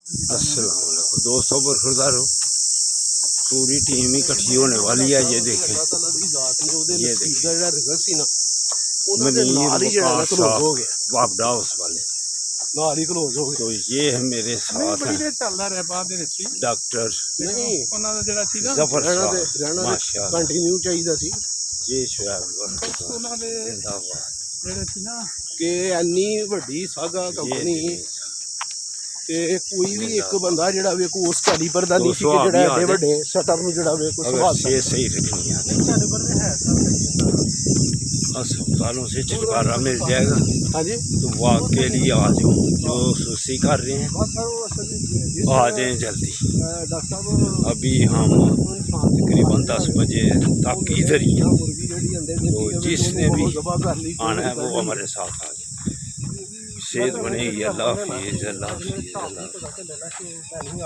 अस्सलाम वालेकुम दोस्तों, बरखुरदारो पूरी टीम ही इकट्ठी होने वाली है। ये देखें, ये देखिए वापडा हाउस वाले तो ये है मेरे साथ हैं डॉक्टर जफर साहब माशाअल्लाह। कंटिन्यू चाहिए ये जिंदाबाद कि इन्नी वड्डी सागा कंपनी ते कोई भी एक बंदा जिहड़ा वे को उस कैलीबर दा नहीं सी कि जिहड़ा एडे वड्डे शटर नूं जिहड़ा वे को संभाल ये सही रखनी है। अस्पतालों से छुटकारा मिल जाएगा। हाँ जी, तो वॉक के लिए आ जाओ, जो सुस्ती कर रहे हैं आ जाएं जल्दी। अभी हम तकरीबन 10 बजे तक इधर ही हैं, तो जिसने भी आना है वो हमारे साथ आ जाए। सेहत बनेगी। अल्लाह हाफिज़, अल्लाह हाफिज़, अल्लाह हाफिज़।